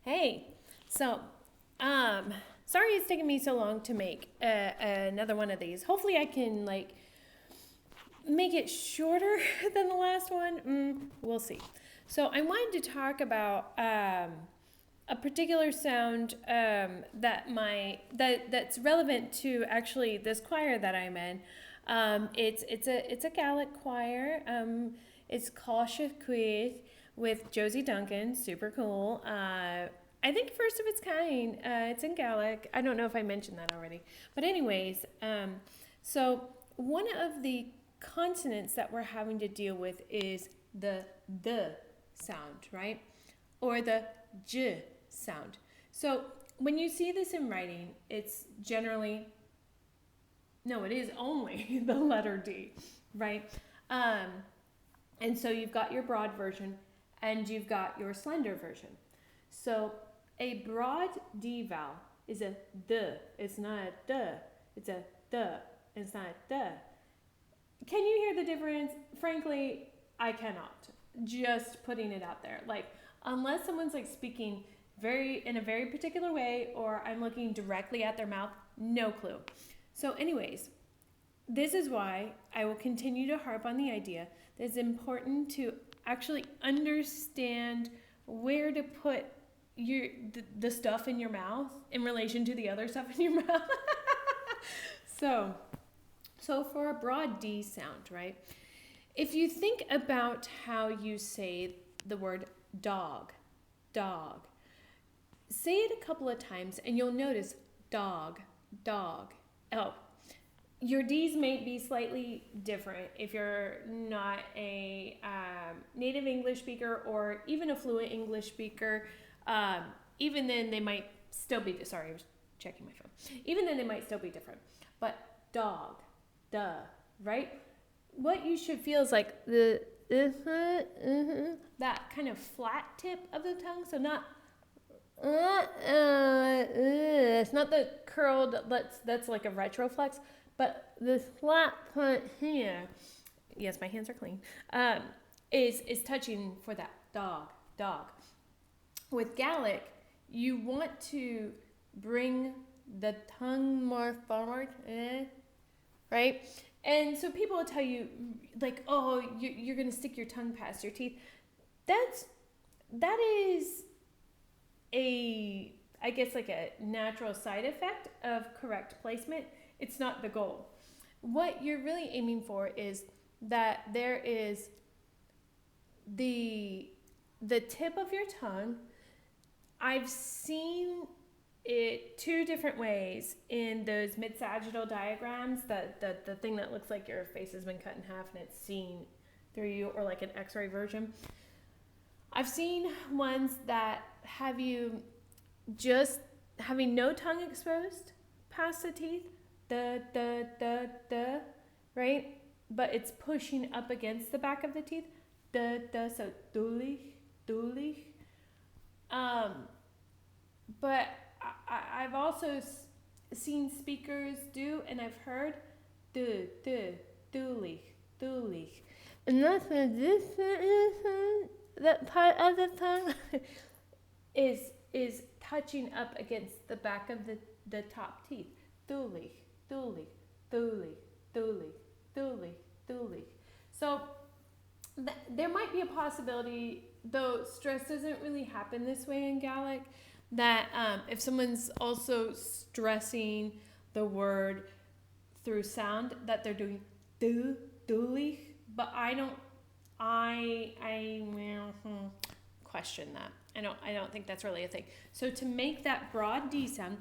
Hey, so, sorry it's taking me so long to make another one of these. Hopefully, I can make it shorter than the last one. We'll see. So, I wanted to talk about a particular sound that's relevant to actually this choir that I'm in. It's a Gaelic choir. It's Scottish Gaelic with Josie Duncan, super cool. I think first of its kind. It's in Gaelic. I don't know if I mentioned that already, but anyways, so one of the consonants that we're having to deal with is the sound, right, or the j sound. So when you see this in writing, it's generally no, it is only the letter D, right? And so you've got your broad version and you've got your slender version. So a broad D vowel is a D. It's not a D. It's a D. It's not a D. Can you hear the difference? Frankly, I cannot. Just putting it out there. Unless someone's speaking in a very particular way or I'm looking directly at their mouth, no clue. So anyways, this is why I will continue to harp on the idea that it's important to actually understand where to put the stuff in your mouth in relation to the other stuff in your mouth. So for a broad D sound, right? If you think about how you say the word dog, say it a couple of times and you'll notice dog. Oh, your D's may be slightly different if you're not a native English speaker or even a fluent English speaker. Even then, they might still be. Sorry, I was checking my phone. Even then, they might still be different. But dog, duh, right? What you should feel is like the that kind of flat tip of the tongue. So not it's not the curled. That's like a retroflex. But this flat part here, yes, my hands are clean, is touching for that dog. With Gaelic, you want to bring the tongue more forward, right? And so people will tell you, oh, you're going to stick your tongue past your teeth. That is I guess a natural side effect of correct placement. It's not the goal. What you're really aiming for is that there is the tip of your tongue. I've seen it two different ways in those mid-sagittal diagrams, the thing that looks like your face has been cut in half and it's seen through you, or like an x-ray version. I've seen ones that have you just having no tongue exposed past the teeth, right? But it's pushing up against the back of the teeth, so dulich. But I've also seen speakers do, and I've heard dulich. And that's this that part of the tongue is touching up against the back of the top teeth. Dulich. So there might be a possibility, though stress doesn't really happen this way in Gaelic, that if someone's also stressing the word through sound, that they're doing dulich, but I question that. I don't think that's really a thing. So to make that broad D sound,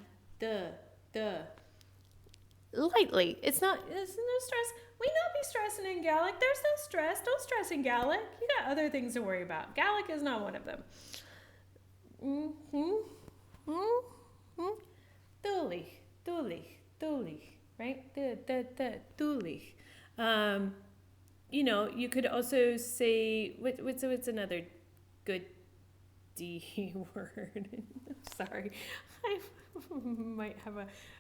lightly. It's no stress. We not be stressing in Gaelic. There's no stress. Don't stress in Gaelic. You got other things to worry about. Gaelic is not one of them. Dulich, right? Dulich. You could also say what's another good D word? Sorry, I might have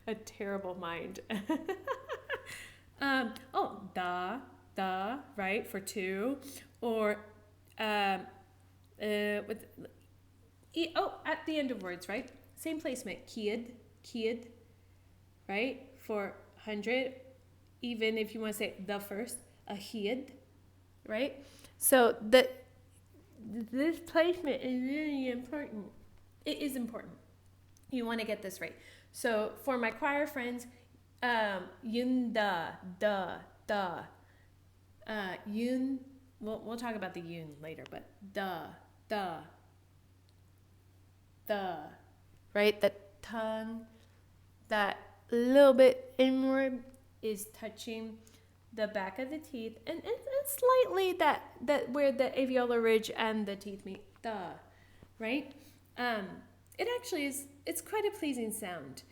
a terrible mind. Da, right, for two, or with At the end of words, right? Same placement. Kiad, right? For 100, even if you want to say the first, a hiad, right? So this placement is really important. It is important. You want to get this right. So for my choir friends, yun da, yun. We'll talk about the yun later, but the, right? The tongue, that little bit inward is touching the back of the teeth, and slightly that where the alveolar ridge and the teeth meet, right? It actually is, it's quite a pleasing sound.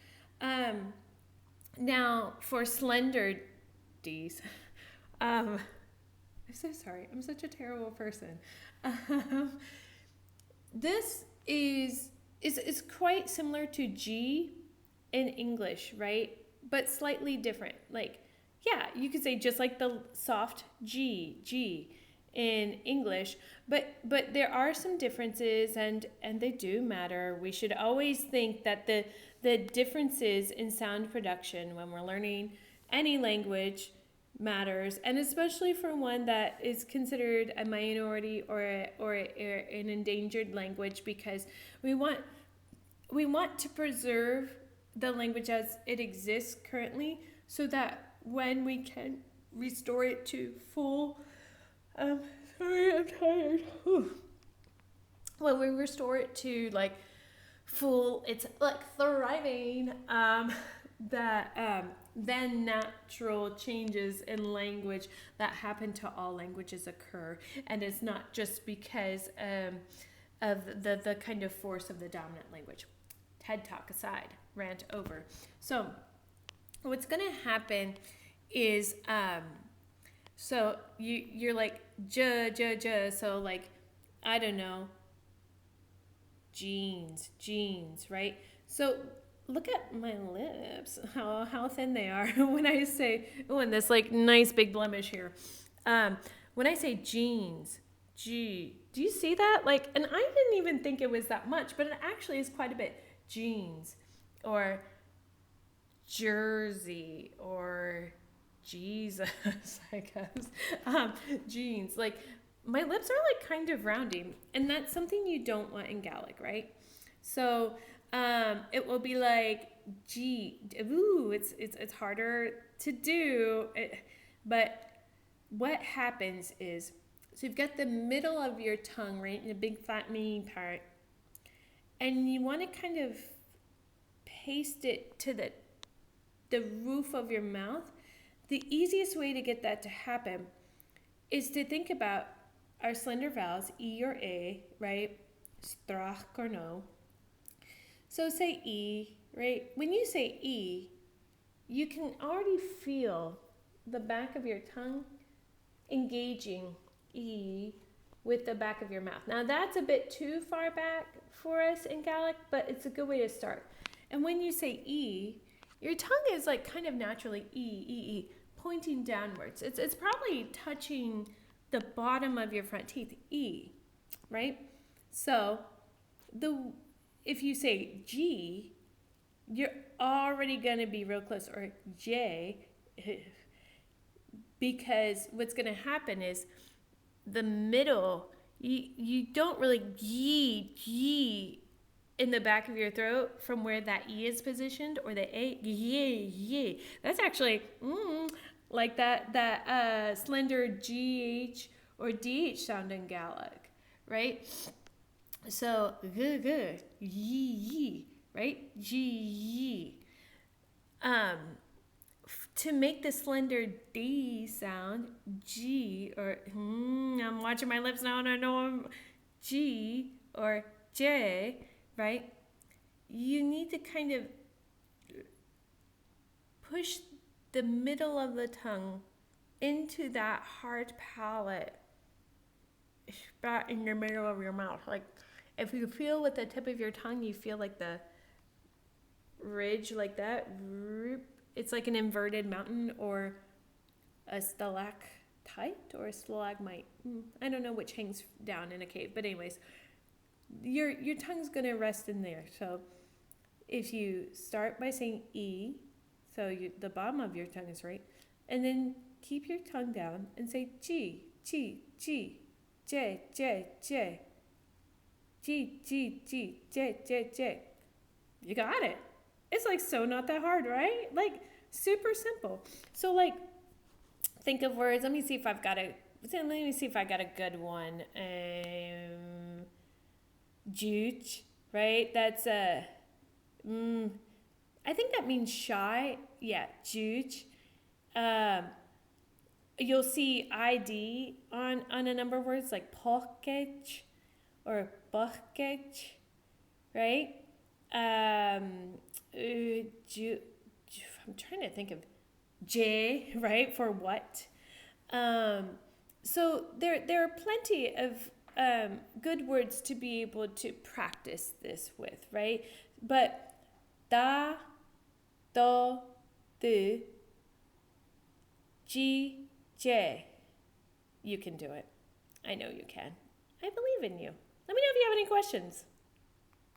Now for slender D's, I'm so sorry, I'm such a terrible person. This is quite similar to G in English, right? But slightly different. Like, yeah, you could say just like the soft G in English, but there are some differences, and they do matter. We should always think that the differences in sound production when we're learning any language matters, and especially for one that is considered a minority or an endangered language, because we want to preserve the language as it exists currently, so that when we can restore it to full, sorry, I'm tired. Whew. When we restore it to like full, it's like thriving, then natural changes in language that happen to all languages occur, and it's not just because of the kind of force of the dominant language. TED Talk aside, rant over. So what's going to happen is, so you're like, so like, I don't know, jeans, right? So look at my lips, how thin they are when I say, and this like nice big blemish here. When I say jeans, G, do you see that? Like, and I didn't even think it was that much, but it actually is quite a bit. Jeans, or jersey, or Jesus, I guess. Jeans, like my lips are like kind of rounding, and that's something you don't want in Gaelic, right? So it will be like G. Ooh, it's harder to do, but what happens is, so you've got the middle of your tongue, right, in the big flat main part, and you want to kind of paste it to the roof of your mouth. The easiest way to get that to happen is to think about our slender vowels, E or A, right? Strach or no. So say E, right? When you say E, you can already feel the back of your tongue engaging E with the back of your mouth. Now that's a bit too far back for us in Gaelic, but it's a good way to start. And when you say E, your tongue is like kind of naturally E, pointing downwards. It's probably touching the bottom of your front teeth, E, right? So if you say G, you're already gonna be real close, or J, because what's gonna happen is the middle, you don't really G in the back of your throat from where that E is positioned, or the A, yeah. That's actually like that slender GH or DH sound in Gaelic, right? So yee, right? G. To make the slender D sound, G, or I'm watching my lips now and I know I'm G or J, right? You need to kind of push the middle of the tongue into that hard palate spot in the middle of your mouth. Like, if you feel with the tip of your tongue, you feel like the ridge like that. It's like an inverted mountain, or a stalactite or a stalagmite. I don't know which hangs down in a cave, but anyways, your tongue's gonna rest in there. So if you start by saying E, so the bottom of your tongue is right, and then keep your tongue down and say G, G, G, J, J, J, G, G, G, J, J, J. You got it. It's like so not that hard, right? Like super simple. So like think of words. Let me see if I got a good one. Juge, right? That's a I think that means shy. Yeah, juge. Um, you'll see ID on a number of words like pocket or bucket, right? I'm trying to think of J, right, for what. Um, so there are plenty of good words to be able to practice this with, right? But da, do, the, G, J. You can do it. I know you can. I believe in you. Let me know if you have any questions.